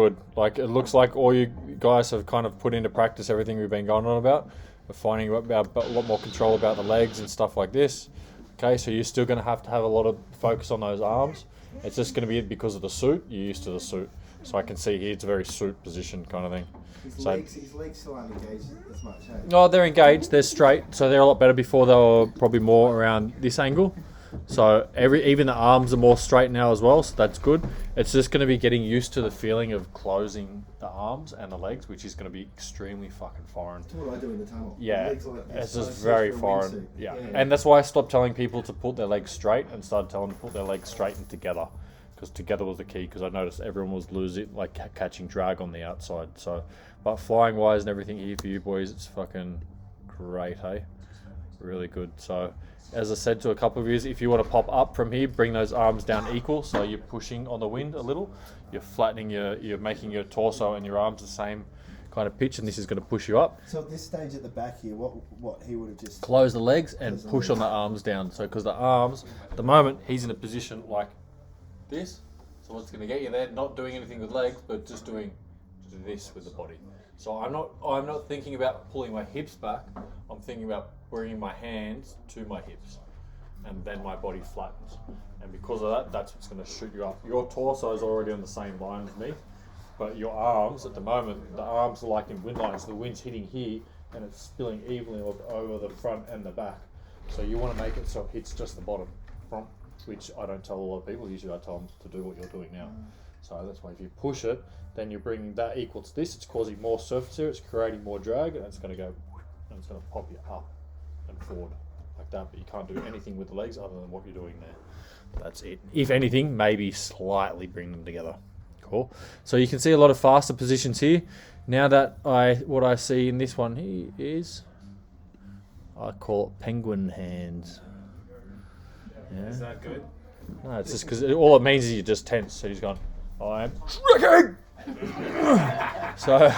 Good. Like, it looks like all you guys have kind of put into practice everything we've been going on about. We're finding about a lot more control about the legs and stuff like this. Okay, so you're still going to have a lot of focus on those arms. It's just going to be because of the suit. You're used to the suit. So I can see here it's a very suit position kind of thing. His legs still aren't engaged as much, eh? No, they're engaged. They're straight. So they're a lot better. Before they were probably more around this angle. So even the arms are more straight now as well. So that's good. It's just going to be getting used to the feeling of closing the arms and the legs, which is going to be extremely fucking foreign. That's what I do in the tunnel. Yeah, it's just very foreign. Yeah, and that's why I stopped telling people to put their legs straight and started telling them to put their legs straight and together. Because together was the key, because I noticed everyone was losing, like catching drag on the outside. So, but flying wise and everything here for you boys, it's fucking great, hey? Really good. So, as I said to a couple of you, if you want to pop up from here, bring those arms down equal, so you're pushing on the wind a little. You're flattening you're making your torso and your arms the same kind of pitch, and this is going to push you up. So at this stage at the back here, what he would have just... Close the legs and push on the arms down. So, because the arms, at the moment, he's in a position like this. So what's going to get you there? Not doing anything with legs, but just doing this with the body. So I'm not thinking about pulling my hips back. I'm thinking about bringing my hands to my hips, and then my body flattens. And because of that, that's what's going to shoot you up. Your torso is already on the same line as me, but your arms at the moment, the arms are like in wind lines. The wind's hitting here, and it's spilling evenly over the front and the back. So you want to make it so it hits just the bottom, which I don't tell a lot of people. Usually I tell them to do what you're doing now. So that's why if you push it, then you're bringing that equal to this. It's causing more surface area. It's creating more drag, and it's going to go, and it's going to pop you up and forward like that. But you can't do anything with the legs other than what you're doing there. That's it. If anything, maybe slightly bring them together. Cool. So you can see a lot of faster positions here. Now that what I see in this one here is, I call it penguin hands. Yeah. Is that good? No, it's just because all it means is you're just tense. So he's gone, I am tricking. So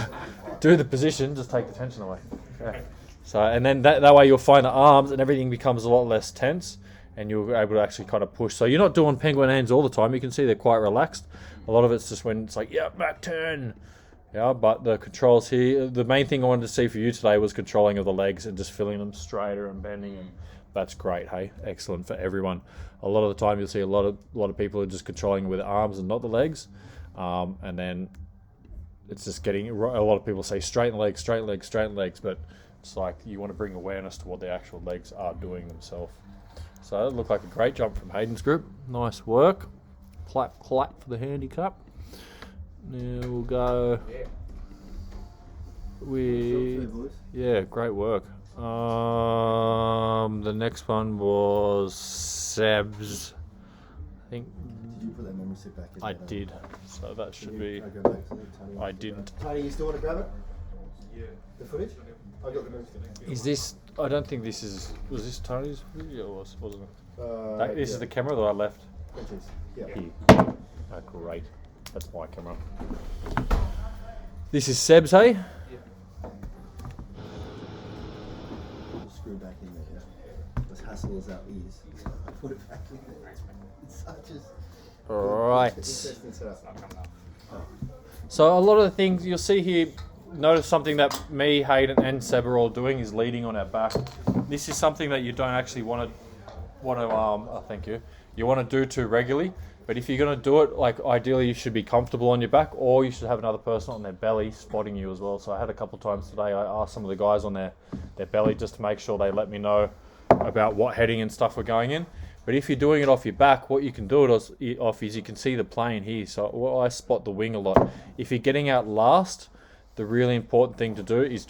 do the position, just take the tension away. Okay. So, and then that way you'll find the arms and everything becomes a lot less tense, and you're able to actually kind of push. So you're not doing penguin hands all the time. You can see they're quite relaxed. A lot of it's just when it's like, yeah, back turn. Yeah, but the controls here, the main thing I wanted to see for you today was controlling of the legs and just feeling them straighter and bending, and that's great, hey? Excellent for everyone. A lot of the time you'll see a lot of people are just controlling with the arms and not the legs. And then it's just getting, a lot of people say straighten legs, straighten legs, straighten legs, but it's like you want to bring awareness to what the actual legs are doing themselves. So it looked like a great jump from Hayden's group. Nice work. Clap, clap for the handicap. Now we'll go with, yeah, great work. The next one was Seb's. I think. Did you put that memory stick back in? I did. So that should be. I didn't. Tony, you still want to grab it? Yeah. The footage? I got the memory stick. Is this? I don't think this is. Was this Tony's video? Or wasn't it? This is the camera that I left. It is. Yeah. Here. Oh, great. That's my camera. This is Seb's, hey? Yeah. Screw back in there, yeah. As hassle as that is, put it back in there. It's such a Right. interesting setup. So a lot of the things you'll see here, notice something that me, Hayden, and Seb are all doing is leading on our back. This is something that you don't actually want to thank you. You want to do too regularly. But if you're going to do it, like ideally you should be comfortable on your back, or you should have another person on their belly spotting you as well. So I had a couple of times today, I asked some of the guys on their belly just to make sure they let me know about what heading and stuff we're going in. But if you're doing it off your back, what you can do it off is you can see the plane here. So I spot the wing a lot. If you're getting out last, the really important thing to do is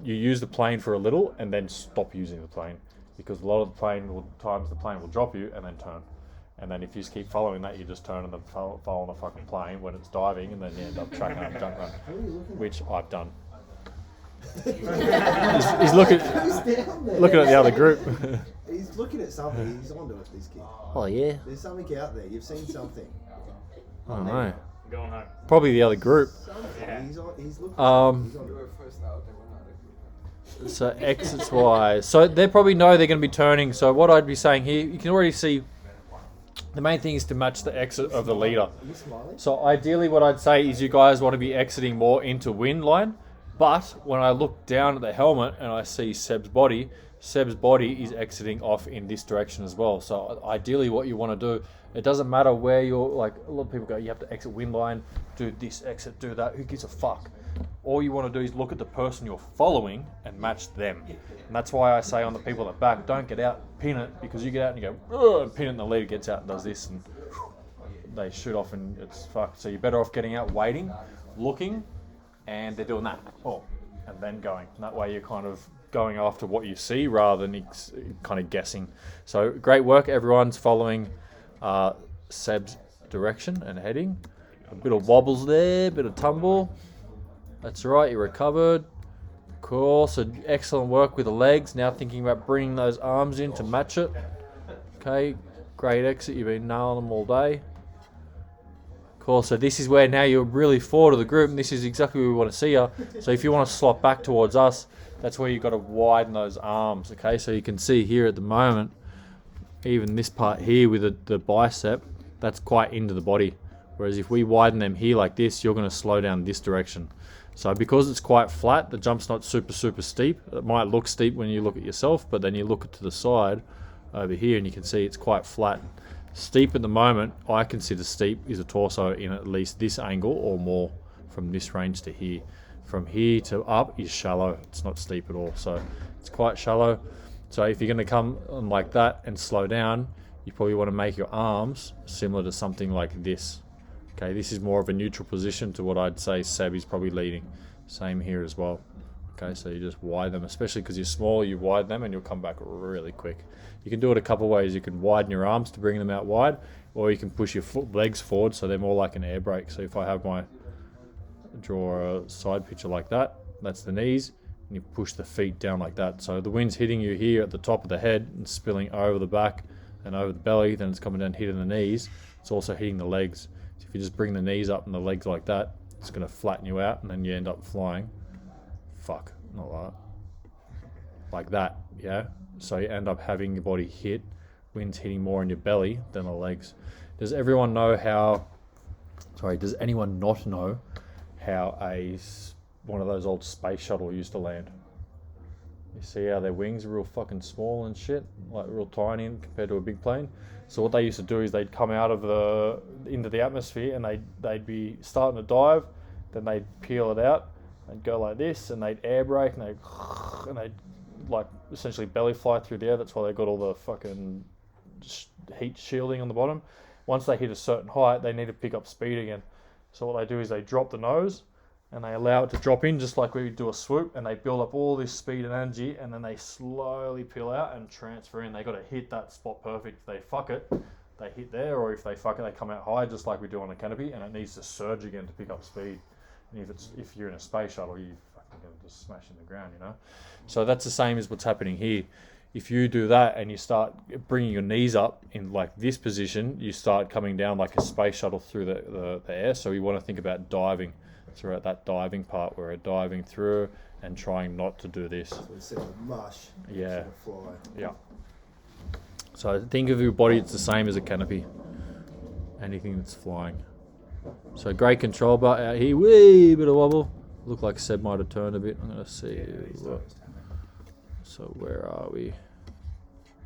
you use the plane for a little and then stop using the plane. Because a lot of the plane will drop you and then turn. And then if you just keep following that, you just turn and fall on the fucking plane when it's diving, and then you end up tracking up junk run, which I've done. he's looking at the other group. He's looking at something. He's onto it, this kid. Oh yeah. There's something out there. You've seen something. I don't know. Going home. Probably the other group. Yeah. He's looking. He's onto it. So exits wise. So they probably know they're going to be turning. So what I'd be saying here, you can already see The main thing is to match the exit of the leader. Are you smiling? So ideally what I'd say is you guys want to be exiting more into wind line, but when I look down at the helmet and I see Seb's body is exiting off in this direction as well. So ideally what you want to do, it doesn't matter where you're, like a lot of people go, you have to exit wind line, do this exit, do that, who gives a fuck? All you want to do is look at the person you're following and match them. And that's why I say on the people at the back, don't get out, pin it, because you get out and you go, and pin it, and the leader gets out and does this, and they shoot off and it's fucked. So you're better off getting out, waiting, looking, and they're doing that. Oh, and then going. And that way you're kind of going after what you see rather than kind of guessing. So great work. Everyone's following Seb's direction and heading. A bit of wobbles there, bit of tumble. That's right, you recovered. Cool, so excellent work with the legs. Now thinking about bringing those arms in to match it. Okay, great exit. You've been nailing them all day. Cool, so this is where now you're really forward of the group, and this is exactly where we want to see you. So if you want to slot back towards us, that's where you've got to widen those arms. Okay, so you can see here at the moment, even this part here with the bicep, that's quite into the body. Whereas if we widen them here like this, you're going to slow down this direction. So because it's quite flat, the jump's not super steep. It might look steep when you look at yourself, but then you look to the side over here and you can see it's quite flat. Steep at the moment, I consider steep is a torso in at least this angle or more from this range to here. From here to up is shallow. It's not steep at all. So it's quite shallow. So if you're going to come on like that and slow down, you probably want to make your arms similar to something like this. Okay, this is more of a neutral position to what I'd say Seb is probably leading. Same here as well. Okay, so you just widen them, especially because you're small, you widen them and you'll come back really quick. You can do it a couple of ways. You can widen your arms to bring them out wide, or you can push your legs forward so they're more like an air brake. So if I have draw a side picture like that, that's the knees, and you push the feet down like that. So the wind's hitting you here at the top of the head and spilling over the back and over the belly, then it's coming down hitting the knees. It's also hitting the legs. So if you just bring the knees up and the legs like that, it's going to flatten you out and then you end up flying. Fuck, not like that. Like that, yeah? So you end up having your body hit, wind's hitting more in your belly than the legs. Does anyone not know how one of those old space shuttle used to land? You see how their wings are real fucking small and shit, like real tiny compared to a big plane. So what they used to do is they'd come out of into the atmosphere and they'd be starting to dive, then they'd peel it out, they'd go like this, and they'd air brake, and they'd like essentially belly fly through the air. That's why they got all the fucking heat shielding on the bottom. Once they hit a certain height, they need to pick up speed again. So what they do is they drop the nose and they allow it to drop in just like we do a swoop, and they build up all this speed and energy, and then they slowly peel out and transfer in. They got to hit that spot perfect. If they fuck it, they hit there, or if they fuck it, they come out high just like we do on a canopy, and it needs to surge again to pick up speed. And if you're in a space shuttle, you fucking gonna just smash in the ground, you know. So that's the same as what's happening here. If you do that and you start bringing your knees up in like this position, you start coming down like a space shuttle through the air. So you want to think about diving. So we're at that diving part where we're diving through and trying not to do this. So instead of mush, yeah, fly. Yeah. So think of your body, it's the same as a canopy. Anything that's flying. So great control bar out here. Wee bit of wobble. Look like Seb might have turned a bit. I'm gonna see. So where are we?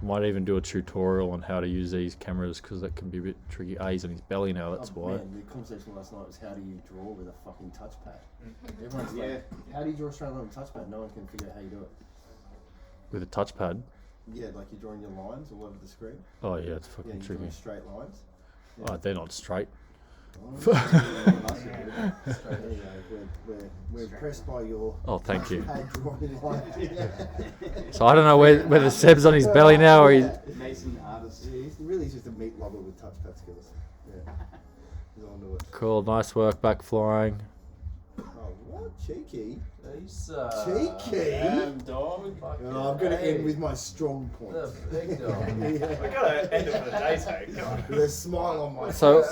I might even do a tutorial on how to use these cameras because that can be a bit tricky. He's on his belly now, that's why. Man, the conversation last night was how do you draw with a fucking touchpad? Everyone's like, how do you draw straight line with a touchpad? No one can figure out how you do it. With a touchpad? Yeah, like you're drawing your lines all over the screen. Oh yeah, it's fucking tricky. Drawing straight lines. Yeah. Oh, they're not straight. We're impressed by your thank you. drawing line. So I don't know whether Seb's on his belly now or he's... Mason artist. Yeah, he's really just a meat lover with touchpad skills. Yeah. He's on to it. Cool, nice work, back flying. Oh, what? Cheeky. Cheeky? Dog. Oh, I'm going to end with my strong point. The big dog. We gotta end it for the day, so come on. With a smile on my face. So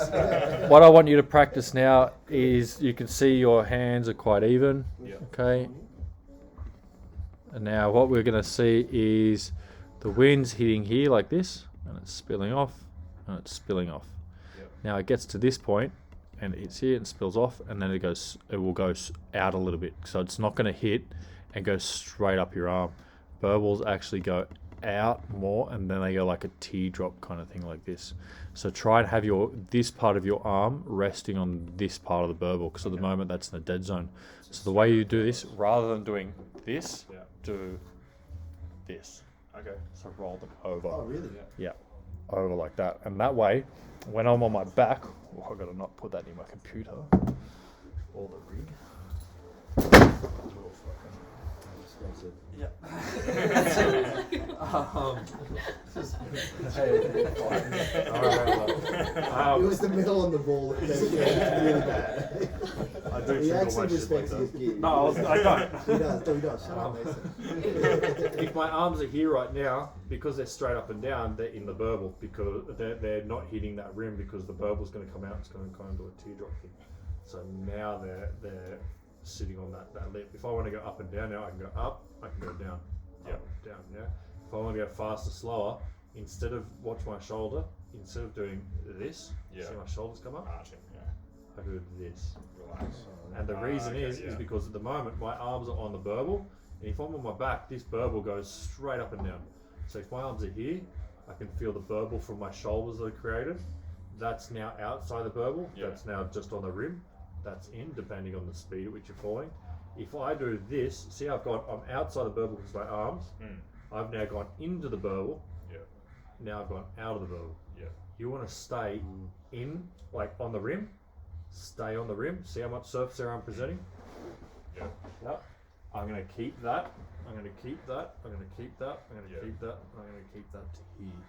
what I want you to practice now is you can see your hands are quite even. Yeah. Okay. And now what we're going to see is the wind's hitting here like this, and it's spilling off, and it's spilling off. Yep. Now it gets to this point, and it's here and spills off, and then it will go out a little bit. So it's not going to hit and go straight up your arm. Burbles actually go out more, and then they go like a teardrop kind of thing like this. So try and have this part of your arm resting on this part of the burble, because at the moment that's in the dead zone. So the way you do this, rather than doing this, do this. Okay. So roll them over. Oh, really? Yeah, over like that. And that way, when I'm on my back, I've got to not put that in my computer or the rig. Expensive. It was the middle on the ball that was really bad. I do He actually respects his kid. No, I don't. He does. No, he does. Shut up, Mason. If my arms are here right now, because they're straight up and down, they're in the burble, because they're not hitting that rim, because the burble's going to come out. It's going to kind of do a teardrop thing. So now they're sitting on that lip. If I want to go up and down now, I can go up, I can go down, down. Yeah. If I want to go faster, slower, instead of watch my shoulder, instead of doing this, see my shoulders come up. Arching. Yeah. I do this. Relax. And the reason is because at the moment my arms are on the burble, and if I'm on my back, this burble goes straight up and down. So if my arms are here, I can feel the burble from my shoulders that are created. That's now outside the burble. That's now just on the rim. That's in, depending on the speed at which you're falling. If I do this, see how I'm outside the burble because my arms. I've now gone into the burble. Now I've gone out of the burble. You want to stay in, like on the rim. Stay on the rim. See how much surface area I'm presenting? I'm going to keep that. I'm going to keep that. I'm going to keep that. I'm going to keep that. I'm going to keep that to here.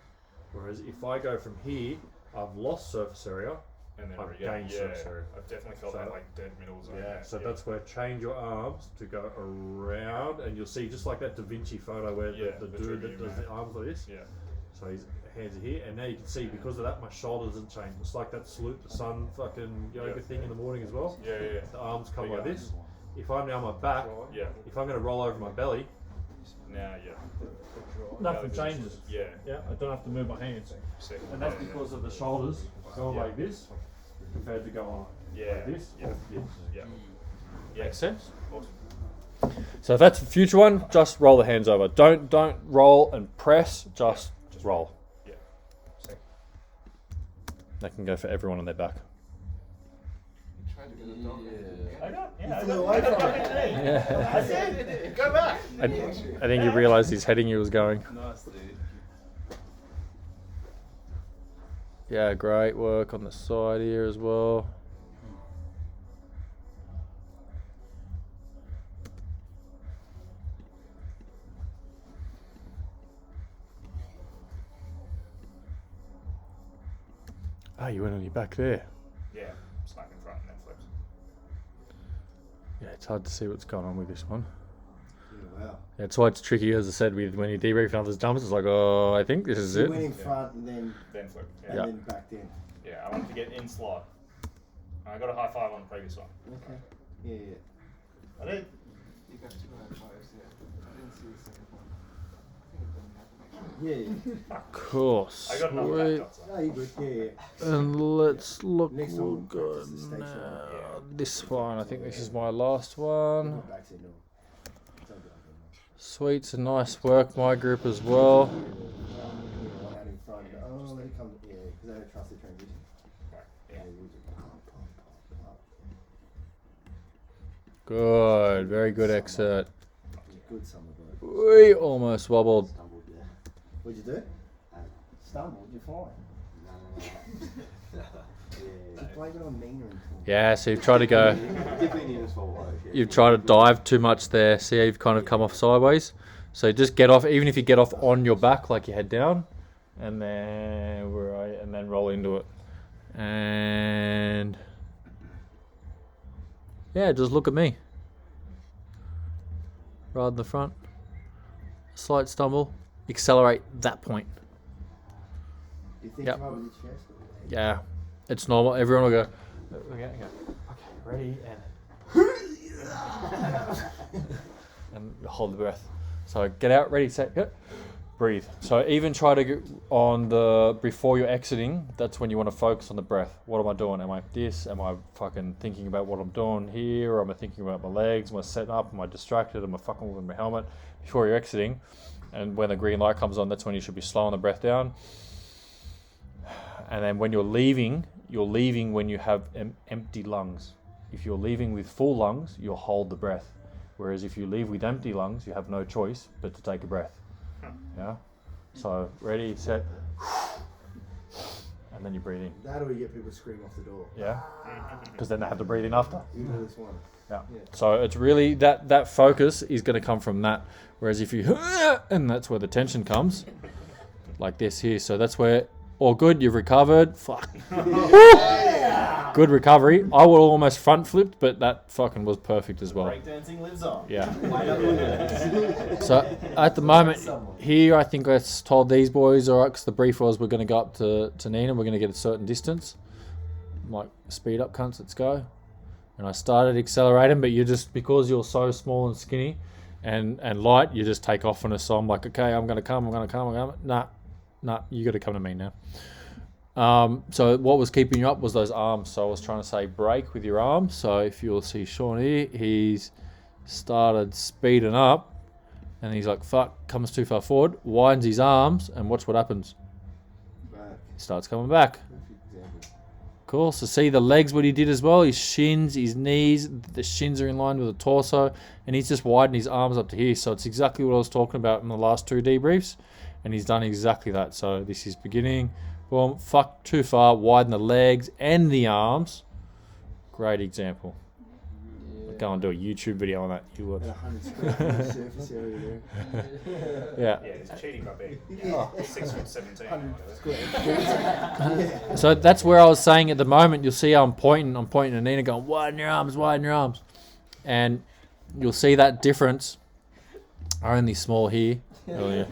Whereas if I go from here, I've lost surface area. And then I've gained surface area. I've definitely felt that like dead middle zone. So that's where change your arms to go around, and you'll see just like that Da Vinci photo where the dude that does the arms like this. So his hands are here, and now you can see because of that my shoulders have changed. It's like that salute the sun fucking yoga thing in the morning as well. The arms come like this. If I'm now on my back, if I'm going to roll over my belly, now nothing changes. Yeah. I don't have to move my hands, and that's because of the shoulders going like this compared to going like this. Makes sense. Awesome. So if that's the future one, just roll the hands over. Don't roll and press. Just roll. That can go for everyone on their back. You flew away from it. I said, go back. I think he realised he's heading you was going. Nice, dude. Yeah, great work on the side here as well. Ah, you went on your back there. Yeah, smack in front and then flips. Yeah, it's hard to see what's going on with this one. Wow. Yeah, that's why it's tricky, as I said, with when you debrief others' jumps, it's like, oh, I think this is You it. went in front and then flip. then backed in. I wanted to get in slide. I got a high five on the previous one. Okay. Yeah. I did. You got 2 high fives, I didn't see the second one. Cool. I got enough Sweet. back shots. Oh, you good? Yeah. And let's look. Next We'll one, go practice the station now. one. This one. I think this is my last one. Go back to no. Sweet. It's a nice work. My group as well. One out in front. Oh, let it come. Yeah, because I don't trust the transition. Good. Very good exit. Good summer, bro. We almost wobbled. Stumbled there. What'd you do? Stumbled. You're fine. Just blame it on Nina and Yeah. So you've tried to go. You've tried to dive too much there. See how you've kind of come off sideways. So just get off. Even if you get off on your back, like you head down, and then and then roll into it. And yeah, just look at me. Right in the front. Slight stumble. Accelerate that point. You think Yep. you might with your chest? Yeah, it's normal. Everyone will go. Okay, ready and hold the breath. So get out, ready, set, go. breathe. So even try to get on the, before you're exiting, that's when you want to focus on the breath. What am I doing? Am I this? Am I fucking thinking about what I'm doing here? Or am I thinking about my legs? Am I setting up? Am I distracted? Am I fucking with my helmet? Before you're exiting, and when the green light comes on, that's when you should be slowing the breath down. And then when you're leaving when you have empty lungs. If you're leaving with full lungs, you'll hold the breath. Whereas if you leave with empty lungs, you have no choice but to take a breath. Yeah? So, ready, set, and then you breathe in. That or you get people screaming off the door. Yeah? Because then they have to breathe in after. You know this one. Yeah. So it's really, that focus is going to come from that. Whereas if you, and that's where the tension comes, like this here. So that's where, all good, you've recovered. Fuck. Good recovery. I would almost front flipped, but that fucking was perfect as well. Breakdancing lives on. Yeah. So at the moment here, I think I told these boys, all right, because the brief was we're going to go up to Nina, we're going to get a certain distance. I'm like, speed up, cunts, let's go. And I started accelerating, but you just, because you're so small and skinny and light, you just take off on us. So I'm like, okay, I'm going to come. Nah, you got to come to me now. So what was keeping you up was those arms. So I was trying to say brake with your arms. So if you'll see Sean here, he's started speeding up and he's like, fuck, comes too far forward, widens his arms, and watch what happens. Back. He starts coming back. Perfect example. Cool. So see the legs, what he did as well, his shins, his knees, the shins are in line with the torso, and he's just widened his arms up to here. So it's exactly what I was talking about in the last 2 debriefs, and he's done exactly that. So this is beginning. Boom, fuck too far, widen the legs and the arms. Great example. Yeah. Go and do a YouTube video on that. You would. At 100 square foot of surface area there. Yeah. Yeah, he's cheating by being Yeah. 6'17". 100 square feet. So that's where I was saying at the moment, you'll see how I'm pointing to Nina going, widen your arms. And you'll see that difference. Only small here. Oh yeah.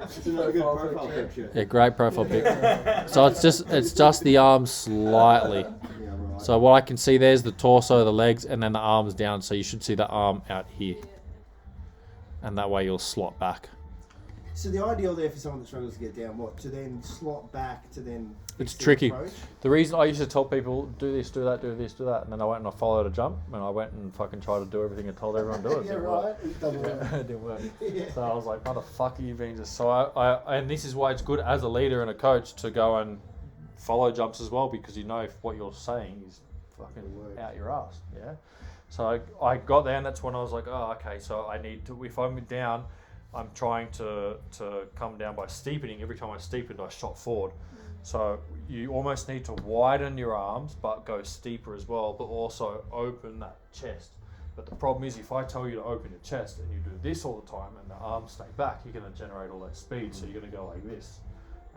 It's another good profile picture. Yeah, great profile pic. So it's just the arms slightly. Yeah, right. So what I can see there's the torso, the legs, and then the arms down. So you should see the arm out here. And that way you'll slot back. So the ideal there for someone that struggles to get down, what? To then slot back to then... It's fix their tricky. approach? The reason I used to tell people, do this, do that, do this, do that, and then I went and I followed a jump, and I went and fucking tried to do everything I told everyone to do. It Yeah, didn't right. work. It doesn't work. It didn't work. Yeah. So I was like, motherfucker, you've been just... So I and this is why it's good as a leader and a coach to go and follow jumps as well, because you know if what you're saying is fucking out your ass, yeah? So I got there, and that's when I was like, oh, okay, so I need to... If I'm down, I'm trying to come down by steepening. Every time I steepened, I shot forward. So you almost need to widen your arms, but go steeper as well, but also open that chest. But the problem is, if I tell you to open your chest and you do this all the time and the arms stay back, you're going to generate all that speed. So you're going to go like this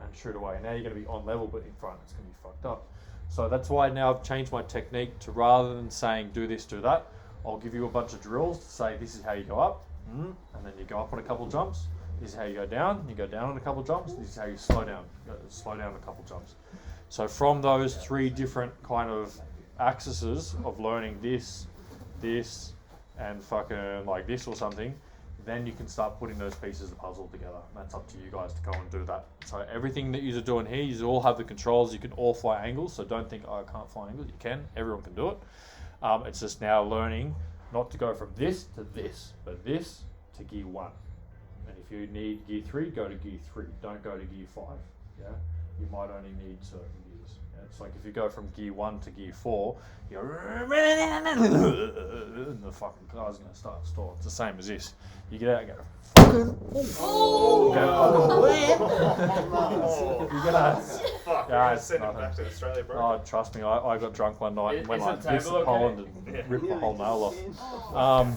and shoot away. Now you're going to be on level, but in front it's going to be fucked up. So that's why now I've changed my technique to, rather than saying do this, do that, I'll give you a bunch of drills to say this is how you go up, and then you go up on a couple jumps. This is how you go down on a couple jumps. This is how you slow down a couple jumps. So from those 3 different kind of axes of learning this, and fucking like this or something, then you can start putting those pieces of the puzzle together. That's up to you guys to go and do that. So everything that you're doing here, you all have the controls. You can all fly angles. So don't think, oh, I can't fly angles. You can. Everyone can do it. It's just now learning not to go from this to this, but this to gear 1. And if you need gear 3, go to gear 3. Don't go to gear 5. Yeah, you might only need certain gears. Yeah? It's like if you go from gear 1 to gear 4, you're and the fucking car's gonna start to stall. It's the same as this. You get out and go, fucking, you get out. Fuck, Yeah, we're it's send him nothing. back to Australia, bro. Oh, trust me, I got drunk one night and went Is like the this table at okay? Holland and ripped my whole nail off.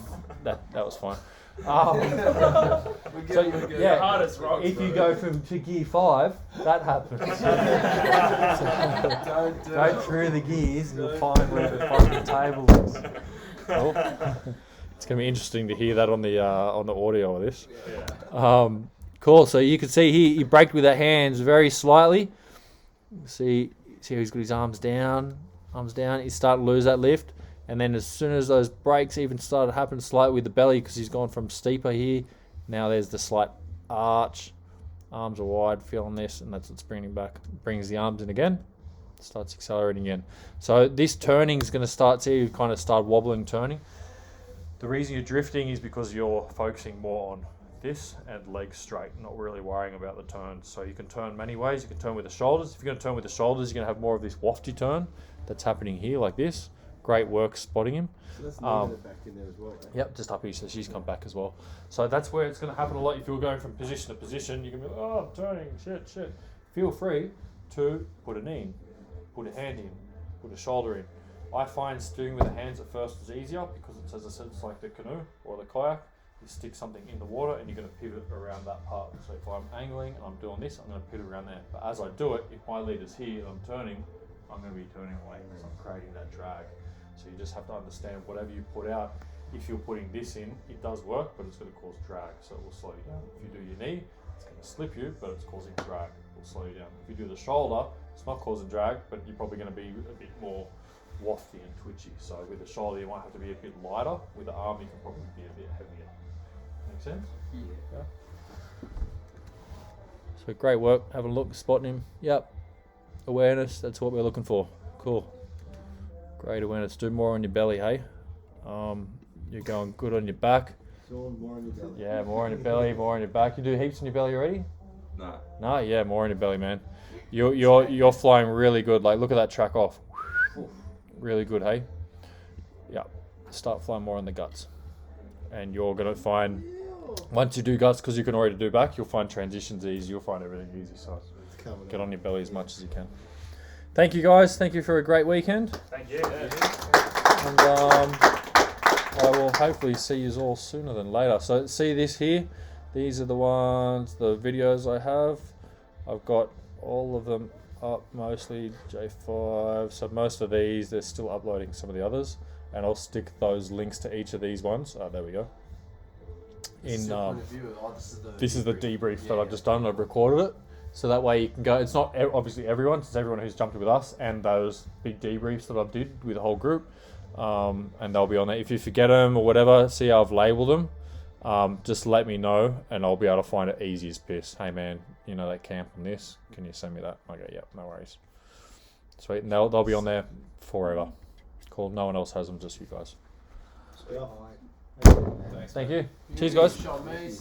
That was fine. We're So, good. yeah, The hardest rocks, if you bro. go from to gear 5, that happens. Go through the gears and you'll find where the fucking table is. Cool. It's going to be interesting to hear that on the audio of this. Yeah. Cool. So you can see here he braked with the hands very slightly. See how he's got his arms down. He's starting to lose that lift. And then as soon as those brakes even started to happen slightly with the belly, because he's gone from steeper here, now there's the slight arch. Arms are wide, feeling this, and that's what's bringing back. Brings the arms in again, starts accelerating again. So this turning is going to start, see, you kind of start wobbling, turning. The reason you're drifting is because you're focusing more on this and legs straight, not really worrying about the turns. So you can turn many ways. You can turn with the shoulders. If you're going to turn with the shoulders, you're going to have more of this wafty turn that's happening here like this. Great work spotting him. So that's Nina back in there as well, right? Yep, just up here, so she's come back as well. So that's where it's going to happen a lot. If you're going from position to position, you can be like, oh, I'm turning, shit. Feel free to put a knee in, put a hand in, put a shoulder in. I find doing with the hands at first is easier because it's, as I said, it's like the canoe or the kayak. You stick something in the water and you're going to pivot around that part. So if I'm angling and I'm doing this, I'm going to pivot around there. But as I do it, if my lead is here and I'm turning, I'm going to be turning away because I'm creating that drag. So you just have to understand whatever you put out, if you're putting this in, it does work, but it's going to cause drag, so it will slow you down. If you do your knee, it's going to slip you, but it's causing drag, it will slow you down. If you do the shoulder, it's not causing drag, but you're probably going to be a bit more wafty and twitchy. So with the shoulder, you might have to be a bit lighter. With the arm, you can probably be a bit heavier. Make sense? Yeah. So great work, having a look, spotting him. Yep. Awareness, that's what we're looking for. Cool. Great awareness. Do more on your belly, hey? You're going good on your back. So more on your belly. Yeah, more on your belly, more on your back. You do heaps on your belly already? No. No, yeah, more on your belly, man. You're flying really good. Like, look at that track off. Really good, hey? Yeah. Start flying more on the guts. And you're going to find, once you do guts, because you can already do back, you'll find transitions easy. You'll find everything easy. So get on your belly as much as you can. Thank you, guys. Thank you for a great weekend. Thank you. And I will hopefully see you all sooner than later. So see this here? These are the ones, the videos I have. I've got all of them up, mostly J5. So most of these, they're still uploading some of the others. And I'll stick those links to each of these ones. Oh, there we go. This is the debrief that I've just done. I've recorded it. So that way you can go, it's not obviously everyone, it's everyone who's jumped in with us and those big debriefs that I've did with the whole group. And they'll be on there. If you forget them or whatever, see how I've labelled them, just let me know and I'll be able to find it easy as piss. Hey man, you know that camp on this, can you send me that? Okay, yep, no worries. Sweet, and they'll be on there forever. Cool, no one else has them, just you guys. Yeah. Thank you. Cheers guys. Shot, mate.